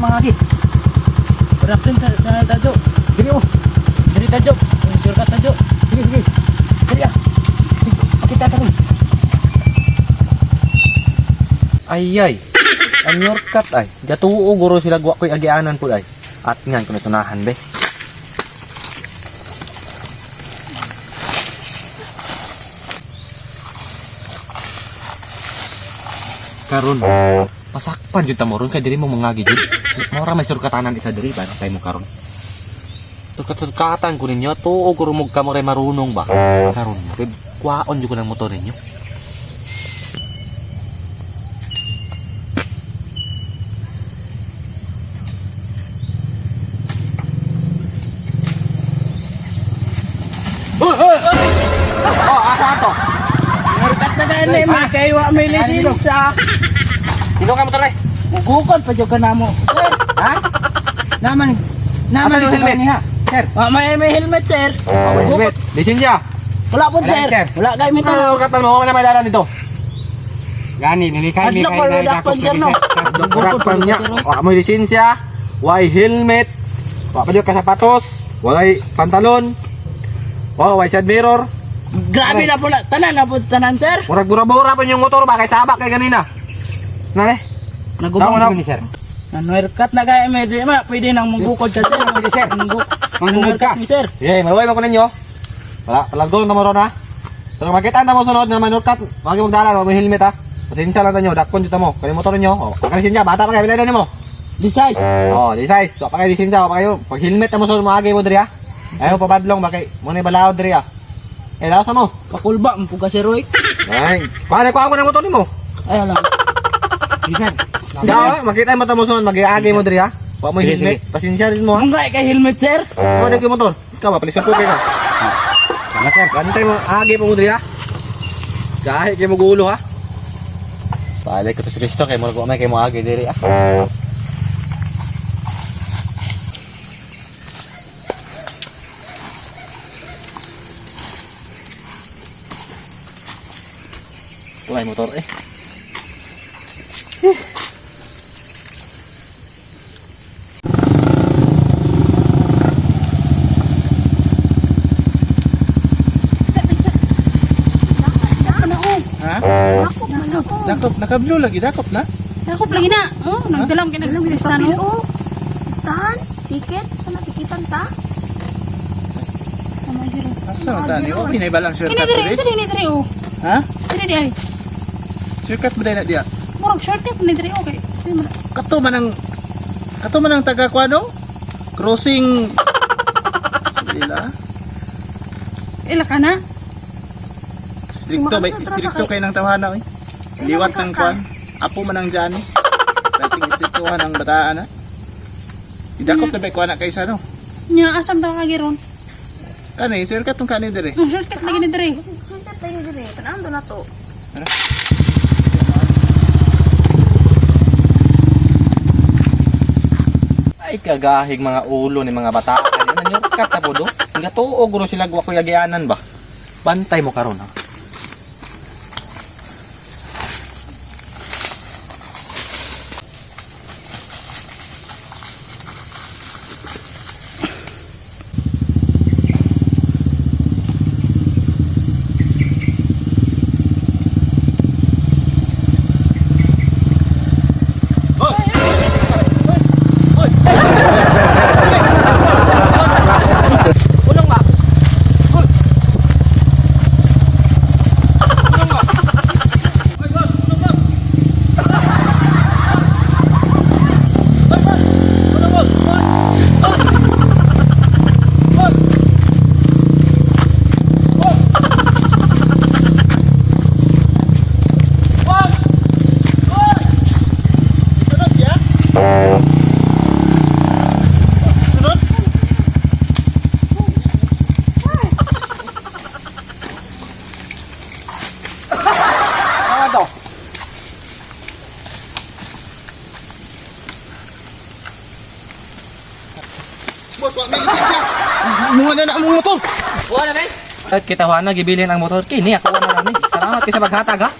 mangagi. Berapin tajo. Diri oh. Diri tajo. Surkat tajo. Sige. Diri ah. Kita tarong. Ay. Ang yorkat ay. Gatuo guro sila guwa ko'y agianan po ay. At ngan ko nasunahan be. Karon. Pasakpan jud ta mo ron kay diri mo mangagi jud. Mora may surkatanan isa diri ba tay mo karon. Surkatan ko ninyo tuo guro mo ka mo ray marunong ba. Karon kuwaon jud ko ng motor ninyo. Oh, asa to? Surkat na gani may kay wa may lisensya. Sino ka motor ay? Ugukon pa jud ka namo. Sir, Ha? naman Asa yung helmet niya. Sir. May helmet sir. Helmet. Lisensya. Wala po sir. sir. Wala kay mi Ano surkatan mo na may dalan dito? Gani, nilikay Adlo ko na dakpan sir no. Surkatan niya. Wa mo lisensya, way helmet, wa pa jud ka sapatos, walay pantalon. Oh, way side mirror. Grabe na po tanan sir. Murag bura-bura pa yung motor ba kay sabak kay ganina. Nale? Nagubang Tama, ni sir. Cut na kay may di ma pwede nang manggukod ka sir. Pwede sir. Manggukod ka mi sir. Yeah, maway mo ko ninyo. Wala, palagdol na mo ron ha. So makita na mo sunod na manurkat, wag mo magdala, wag mo helmet ha. Pasensya lang tanyo, dakpon dito mo. Kay motor niyo. Oh, pakalisin niya, bata pa kay bilay mo. Di size. Oh, di size. So pa kay lisensya, pa kayo. Pag helmet na mo sunod mo agi mo diri ha. Ayaw pa badlong ba kay mo ni balaod diri ha. Eh, lawas mo. Pakulba mo ka sir Roy. Ay, paano ko ako ng motor nimo? Ay lang. Di sir. Daw, makita mo ta mo sunod mag-agi mo diri ha. Wa mo helmet, pasensya din mo ha. Mangay kay helmet sir. Ano na yung motor? Ikaw ba, palisan ko kayo ka. Sama sir. Gantay mo, agi po mo diri ha. Kahit kayo mo gulo ha. Balik ko to si Cristo, kayo mo nagwamay, kayo mo agi diri ha. Wala yung motor eh. Ha? Dakop man ako. Dakop, naka-blue lagi, dakop na. Dakop lagi na. Oh, nagdalam kay nagdalam listahan oh. Listahan, ticket, ano tikitan ta? Tama jero. Asa man tani? O pinay-balang Ini shortcut dire, diri. ini dire oh. Ha? Ini dire. Shortcut ba na diya? Murag shortcut ni dire okay. Sige man. Kato man ang taga kuano? Crossing Sila. Ila ka na. Stricto kay nang tawhana oy. Liwat ng kuan. Apo man ang Johnny. Dating strictohan ang bataan ha. Idakop na ba kuan na kaysa no? Nya asam daw ka giron. Kani, shortcut tong kani dire. Shortcut lagi ni dire. Shortcut lagi dire. Tanaan do na to. Ay kagahig mga ulo ni mga bata. Ano nanyurkat na po do? Nga tuo guro sila guwa ko yagianan ba? Bantay mo karon ha. Ulong ba? Sunod siya? Sunod? Ano to? Boss, wa may lisensya. Munga na ang motor. At kita wana gibilin ang motor kini ako na lang ni. Salamat kay sa paghatag ha.